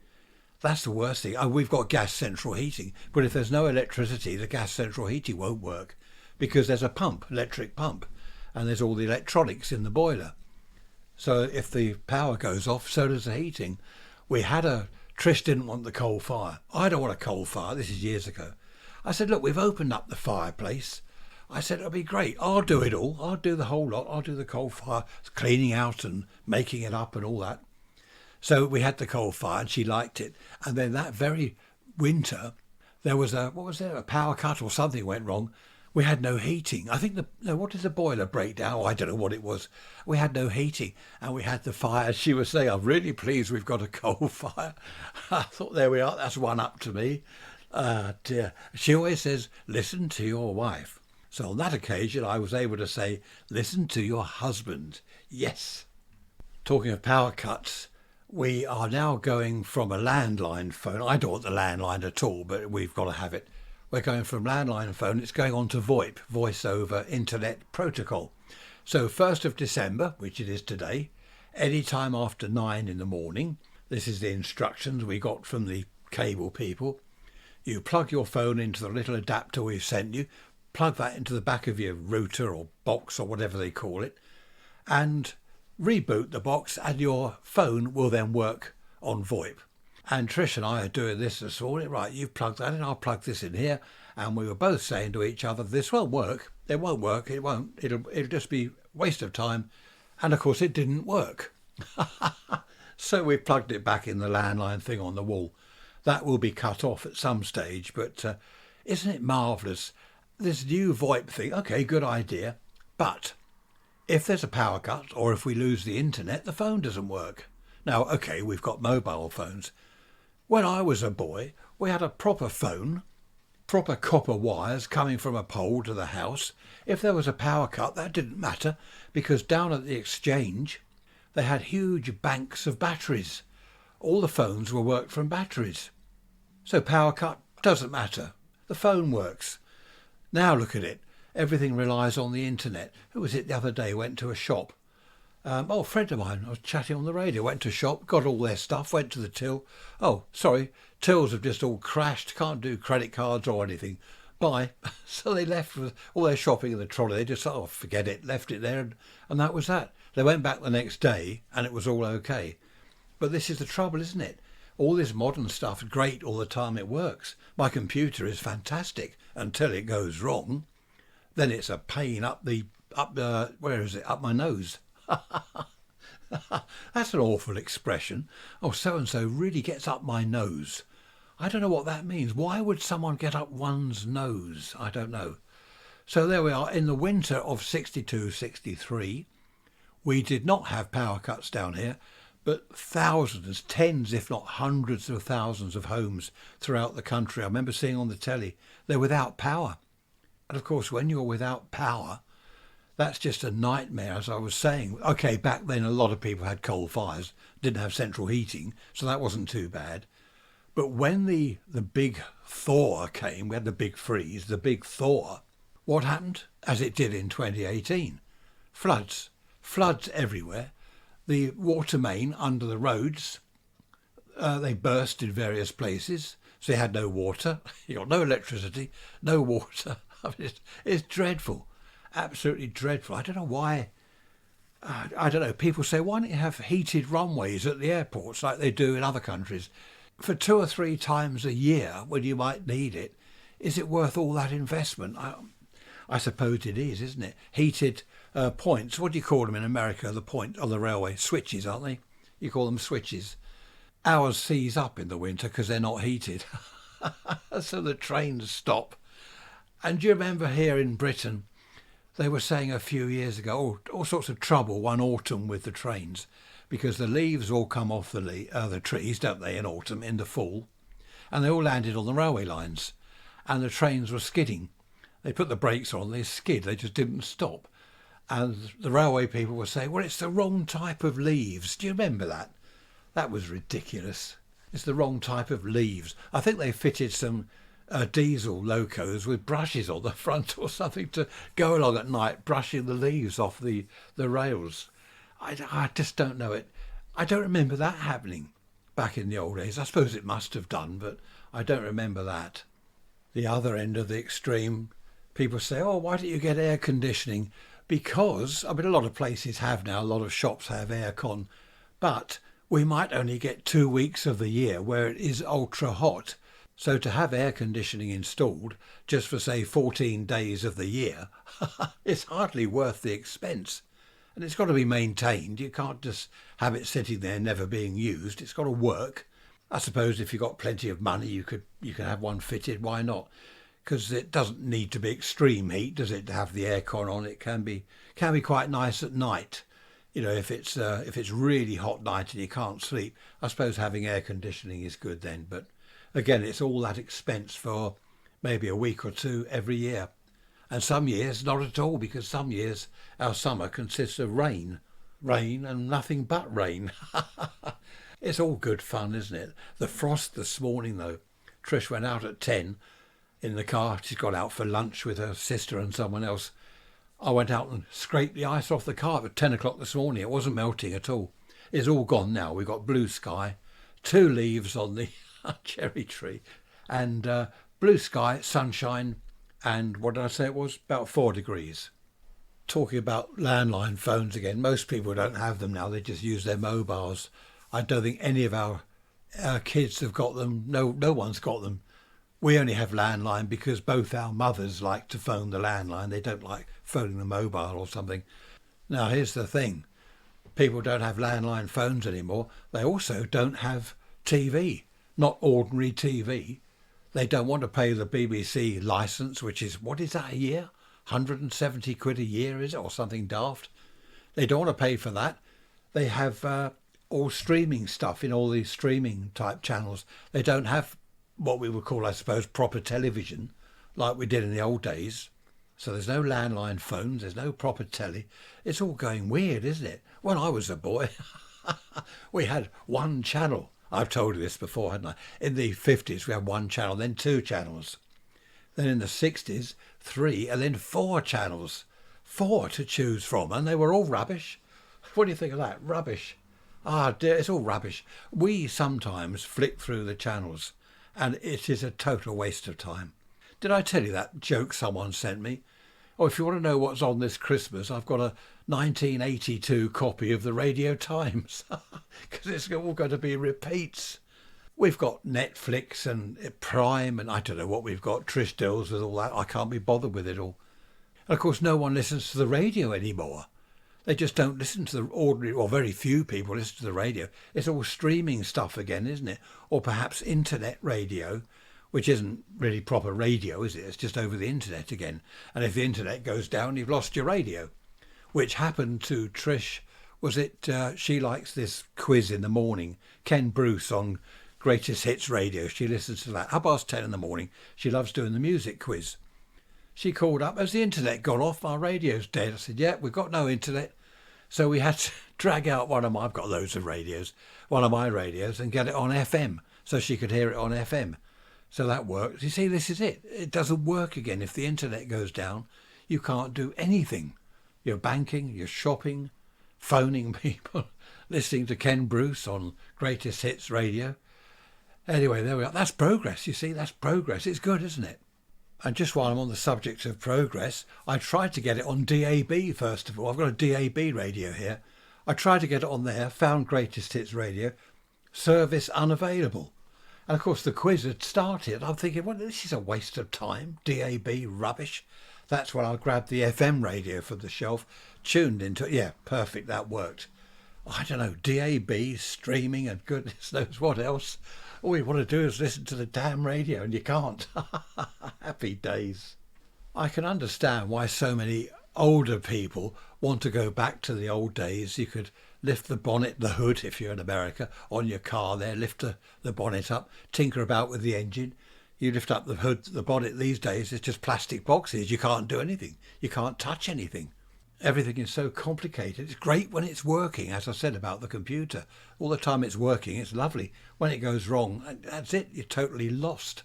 That's the worst thing. Oh, we've got gas central heating, but if there's no electricity, the gas central heating won't work because there's a pump, electric pump, and there's all the electronics in the boiler. So if the power goes off, so does the heating. Trish didn't want the coal fire. I don't want a coal fire. This is years ago. I said, look, we've opened up the fireplace. I said, it'll be great. I'll do it all. I'll do the whole lot. I'll do the coal fire, cleaning out and making it up and all that. So we had the coal fire and she liked it. And then that very winter, there was a power cut or something went wrong. We had no heating. I think what did the boiler break down? Oh, I don't know what it was. We had no heating and we had the fire. She was saying, I'm really pleased we've got a coal fire. I thought, there we are. That's one up to me. Dear. She always says, listen to your wife. So on that occasion, I was able to say, listen to your husband. Yes. Talking of power cuts, we are now going from a landline phone. I don't want the landline at all, but we've got to have it. We're going from landline phone, it's going on to VoIP, Voice over Internet Protocol. So 1st of December, which it is today, any time after 9 in the morning, this is the instructions we got from the cable people. You plug your phone into the little adapter we've sent you, plug that into the back of your router or box or whatever they call it, and reboot the box and your phone will then work on VoIP. And Trish and I are doing this morning. Right, you've plugged that in, I'll plug this in here. And we were both saying to each other, this won't work. It won't work. It won't. It'll just be waste of time. And of course, it didn't work. So we plugged it back in the landline thing on the wall. That will be cut off at some stage. But isn't it marvellous? This new VoIP thing, okay, good idea. But if there's a power cut or if we lose the internet, the phone doesn't work. Now, okay, we've got mobile phones. When I was a boy, we had a proper phone, proper copper wires coming from a pole to the house. If there was a power cut, that didn't matter because down at the exchange, they had huge banks of batteries. All the phones were worked from batteries. So power cut doesn't matter. The phone works. Now look at it. Everything relies on the internet. Who was it the other day went to a shop? A friend of mine, I was chatting on the radio, went to shop, got all their stuff, went to the till. Oh, sorry, tills have just all crashed, can't do credit cards or anything. Bye. So they left with all their shopping in the trolley. They just, forget it, left it there, and that was that. They went back the next day and it was all okay. But this is the trouble, isn't it? All this modern stuff is great all the time, it works. My computer is fantastic until it goes wrong. Then it's a pain up my nose. That's an awful expression. Oh, so-and-so really gets up my nose. I don't know what that means. Why would someone get up one's nose? I don't know. So there we are. In the winter of 62, 63, we did not have power cuts down here, but thousands, tens, if not hundreds of thousands of homes throughout the country. I remember seeing on the telly, they're without power. And of course, when you're without power, that's just a nightmare, as I was saying. Okay, back then a lot of people had coal fires, didn't have central heating, so that wasn't too bad. But when the big thaw came, we had the big freeze, the big thaw, what happened? As it did in 2018. Floods everywhere. The water main under the roads, they burst in various places, so you had no water, you got no electricity, no water. I mean, it's dreadful. Absolutely dreadful. I don't know why. I don't know. People say, why don't you have heated runways at the airports like they do in other countries? For 2 or 3 times a year when you might need it, is it worth all that investment? I suppose it is, isn't it? Heated points. What do you call them in America? The point on the railway. Switches, aren't they? You call them switches. Ours seize up in the winter because they're not heated. So the trains stop. And do you remember here in Britain, they were saying a few years ago, all sorts of trouble one autumn with the trains, because the leaves all come off the trees, don't they, in autumn, in the fall, and they all landed on the railway lines, and the trains were skidding. They put the brakes on, they skid, they just didn't stop. And the railway people were saying, well, it's the wrong type of leaves. Do you remember that? That was ridiculous. It's the wrong type of leaves. I think they fitted some diesel locos with brushes on the front or something to go along at night, brushing the leaves off the rails. I just don't know it. I don't remember that happening back in the old days. I suppose it must have done, but I don't remember that. The other end of the extreme, people say, oh, why don't you get air conditioning? Because, I mean, a lot of places have now, a lot of shops have aircon, but we might only get 2 weeks of the year where it is ultra hot. So to have air conditioning installed just for, say, 14 days of the year, it's hardly worth the expense. And it's got to be maintained. You can't just have it sitting there never being used. It's got to work. I suppose if you've got plenty of money, you could have one fitted. Why not? Because it doesn't need to be extreme heat, does it, to have the aircon on? It can be quite nice at night. You know, if it's really hot night and you can't sleep, I suppose having air conditioning is good then. But again, it's all that expense for maybe a week or two every year. And some years not at all, because some years our summer consists of rain and nothing but rain. It's all good fun, isn't it? The frost this morning, though. Trish went out at 10 in the car. She's got out for lunch with her sister and someone else. I went out and scraped the ice off the car at 10 o'clock this morning. It wasn't melting at all. It's all gone now. We've got blue sky, 2 leaves on the cherry tree, and blue sky, sunshine, and what did I say it was? About 4 degrees. Talking about landline phones again, most people don't have them now. They just use their mobiles. I don't think any of our kids have got them. No one's got them. We only have landline because both our mothers like to phone the landline. They don't like phoning the mobile or something. Now, here's the thing. People don't have landline phones anymore. They also don't have TV, not ordinary TV. They don't want to pay the BBC licence, which is, what is that a year? 170 quid a year, is it? Or something daft. They don't want to pay for that. They have all streaming stuff in all these streaming type channels. They don't have what we would call, I suppose, proper television like we did in the old days. So there's no landline phones, there's no proper telly. It's all going weird, isn't it? When I was a boy, we had one channel. I've told you this before, hadn't I? In the 50s, we had one channel, then 2 channels. Then in the 60s, 3, and then 4 channels. 4 to choose from, and they were all rubbish. What do you think of that? Rubbish. Ah, dear, it's all rubbish. We sometimes flick through the channels, and it is a total waste of time. Did I tell you that joke someone sent me? Oh, if you want to know what's on this Christmas, I've got a 1982 copy of the Radio Times, because it's all going to be repeats. We've got Netflix and Prime, and I don't know what we've got. Trish deals with all that. I can't be bothered with it all. And of course, no one listens to the radio anymore. They just don't listen to the ordinary, or very few people listen to the radio. It's all streaming stuff again, isn't it? Or perhaps internet radio, which isn't really proper radio, is it? It's just over the internet again. And if the internet goes down, you've lost your radio. Which happened to Trish. Was it, she likes this quiz in the morning, Ken Bruce on Greatest Hits Radio. She listens to that. 10:30 in the morning. She loves doing the music quiz. She called up, has the internet gone off? Our radio's dead. I said, yeah, we've got no internet. So we had to drag out I've got loads of radios, one of my radios, and get it on FM so she could hear it on FM. So that worked. You see, this is it. It doesn't work again. If the internet goes down, you can't do anything. You're banking, you're shopping, phoning people, listening to Ken Bruce on Greatest Hits Radio. Anyway, there we are. That's progress, you see. That's progress. It's good, isn't it? And just while I'm on the subject of progress, I tried to get it on DAB first of all. I've got a DAB radio here. I tried to get it on there, found Greatest Hits Radio, service unavailable. And of course the quiz had started. I'm thinking, well, this is a waste of time. DAB rubbish. That's when I grabbed the FM radio from the shelf, tuned into it. Yeah, perfect, that worked. I don't know, DAB, streaming, and goodness knows what else. All you want to do is listen to the damn radio, and you can't. Happy days. I can understand why so many older people want to go back to the old days. You could lift the bonnet, the hood, if you're in America, on your car there, lift the bonnet up, tinker about with the engine. You lift up the hood, the bonnet these days, it's just plastic boxes. You can't do anything. You can't touch anything. Everything is so complicated. It's great when it's working, as I said about the computer. All the time it's working, it's lovely. When it goes wrong, that's it, you're totally lost.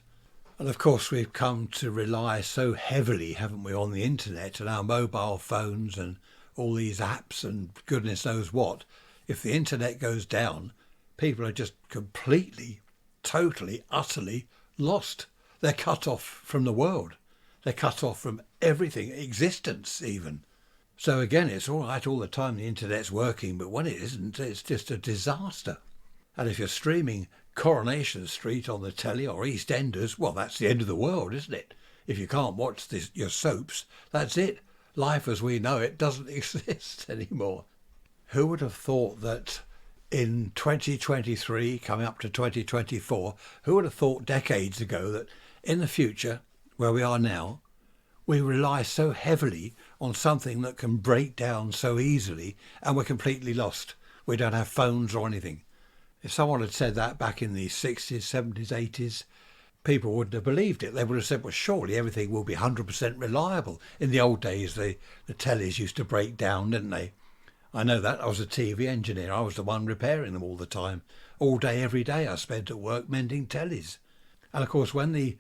And of course we've come to rely so heavily, haven't we, on the internet and our mobile phones and all these apps and goodness knows what. If the internet goes down, people are just completely, totally, utterly lost. They're cut off from the world. They're cut off from everything, existence even. So again, it's all right all the time the internet's working, but when it isn't, it's just a disaster. And if you're streaming Coronation Street on the telly or EastEnders, well, that's the end of the world, isn't it? If you can't watch your soaps, that's it. Life as we know it doesn't exist anymore. Who would have thought that in 2023, coming up to 2024, who would have thought decades ago that in the future, where we are now, we rely so heavily on something that can break down so easily and we're completely lost. We don't have phones or anything. If someone had said that back in the 60s, 70s, 80s, people wouldn't have believed it. They would have said, well, surely everything will be 100% reliable. In the old days, the tellies used to break down, didn't they? I know that. I was a TV engineer. I was the one repairing them all the time. All day, every day, I spent at work mending tellies. And of course, when the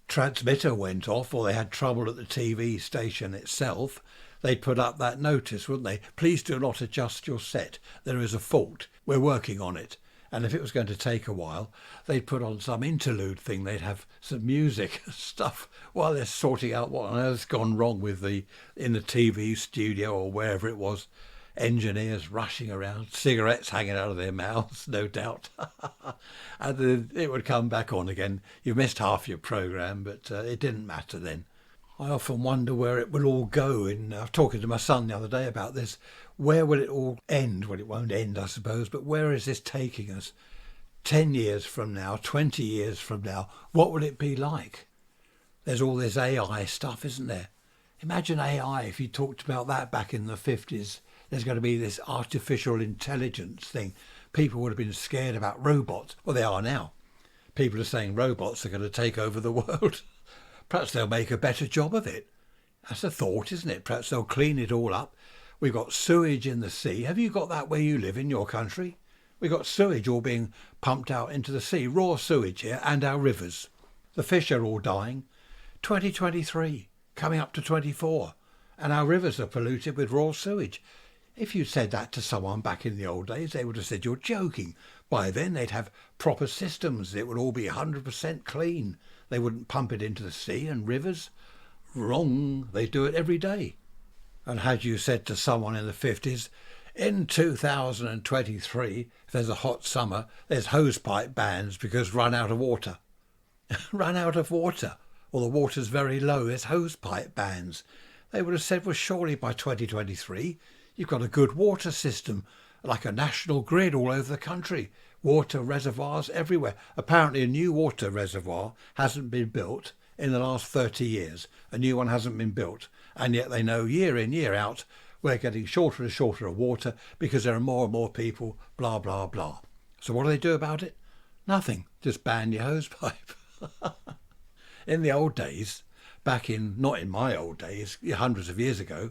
transmitter went off or they had trouble at the TV station itself, they'd put up that notice, wouldn't they? Please do not adjust your set. There is a fault. We're working on it. And if it was going to take a while, they'd put on some interlude thing. They'd have some music and stuff while they're sorting out what on earth's gone wrong with in the TV studio or wherever it was. Engineers rushing around, cigarettes hanging out of their mouths, no doubt. And then it would come back on again. You missed half your programme, but it didn't matter then. I often wonder where it will all go. I was talking to my son the other day about this. Where will it all end? Well, it won't end, I suppose, but where is this taking us? 10 years from now, 20 years from now, what will it be like? There's all this AI stuff, isn't there? Imagine AI, if you talked about that back in the 50s. There's going to be this artificial intelligence thing. People would have been scared about robots. Well, they are now. People are saying robots are going to take over the world. Perhaps they'll make a better job of it. That's a thought, isn't it? Perhaps they'll clean it all up. We've got sewage in the sea. Have you got that where you live in your country? We've got sewage all being pumped out into the sea, raw sewage here, and our rivers. The fish are all dying. 2023, coming up to 24, and our rivers are polluted with raw sewage. If you said that to someone back in the old days, they would have said you're joking. By then they'd have proper systems. It would all be 100% clean. They wouldn't pump it into the sea and rivers. Wrong. They do it every day. And had you said to someone in the 50s, in 2023, if there's a hot summer, there's hosepipe bans because run out of water. Run out of water. Or the water's very low, there's hosepipe bans. They would have said, well, surely by 2023, you've got a good water system, like a national grid all over the country. Water reservoirs everywhere. Apparently a new water reservoir hasn't been built in the last 30 years. A new one hasn't been built. And yet they know year in, year out, we're getting shorter and shorter of water because there are more and more people, blah, blah, blah. So what do they do about it? Nothing. Just ban your hosepipe. In the old days, not in my old days, hundreds of years ago,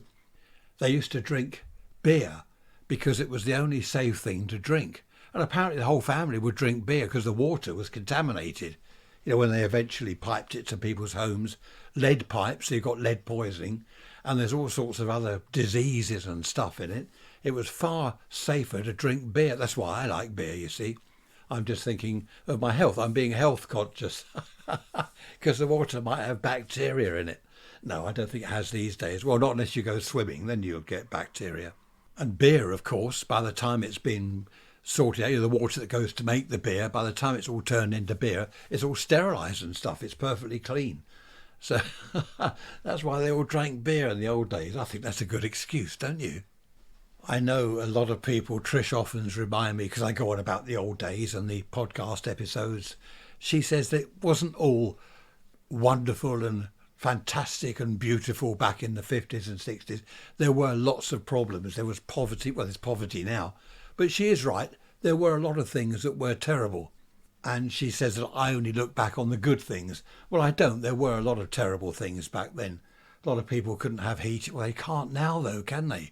they used to drink beer because it was the only safe thing to drink. And apparently the whole family would drink beer because the water was contaminated. You know, when they eventually piped it to people's homes, lead pipes, so you got lead poisoning, and there's all sorts of other diseases and stuff in it. It was far safer to drink beer. That's why I like beer, you see. I'm just thinking of my health. I'm being health conscious because the water might have bacteria in it. No, I don't think it has these days. Well, not unless you go swimming, then you'll get bacteria. And beer, of course, by the time it's been sorted out, the water that goes to make the beer, by the time it's all turned into beer, it's all sterilised and stuff. It's perfectly clean. So that's why they all drank beer in the old days. I think that's a good excuse, don't you? I know a lot of people, Trish often remind me, because I go on about the old days and the podcast episodes, she says that it wasn't all wonderful and fantastic and beautiful back in the 50s and 60s. There were lots of problems. There was poverty. Well, there's poverty now. But she is right. There were a lot of things that were terrible. And she says that I only look back on the good things. Well, I don't. There were a lot of terrible things back then. A lot of people couldn't have heat. Well, they can't now, though, can they?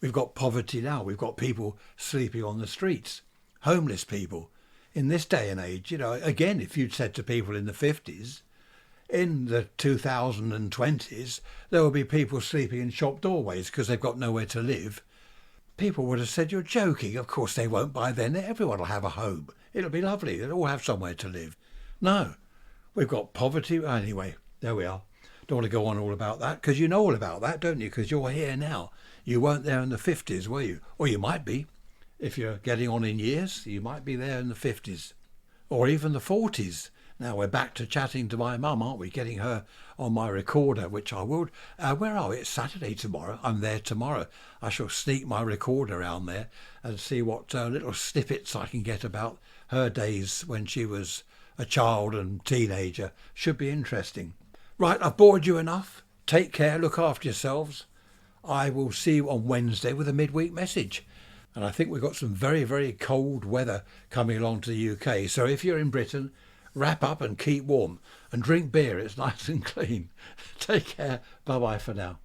We've got poverty now. We've got people sleeping on the streets, homeless people. In this day and age, again, if you'd said to people in the 50s, in the 2020s, there will be people sleeping in shop doorways because they've got nowhere to live. People would have said, you're joking. Of course they won't. By then, everyone will have a home. It'll be lovely. They'll all have somewhere to live. No, we've got poverty. Anyway, there we are. Don't want to go on all about that because you know all about that, don't you? Because you're here now. You weren't there in the 50s, were you? Or you might be. If you're getting on in years, you might be there in the 50s or even the 40s. Now we're back to chatting to my mum, aren't we? Getting her on my recorder, which I will. Where are we? It's Saturday tomorrow. I'm there tomorrow. I shall sneak my recorder around there and see what little snippets I can get about her days when she was a child and teenager. Should be interesting. Right, I've bored you enough. Take care. Look after yourselves. I will see you on Wednesday with a midweek message. And I think we've got some very, very cold weather coming along to the UK. So if you're in Britain, wrap up and keep warm and drink beer. It's nice and clean. Take care. Bye-bye for now.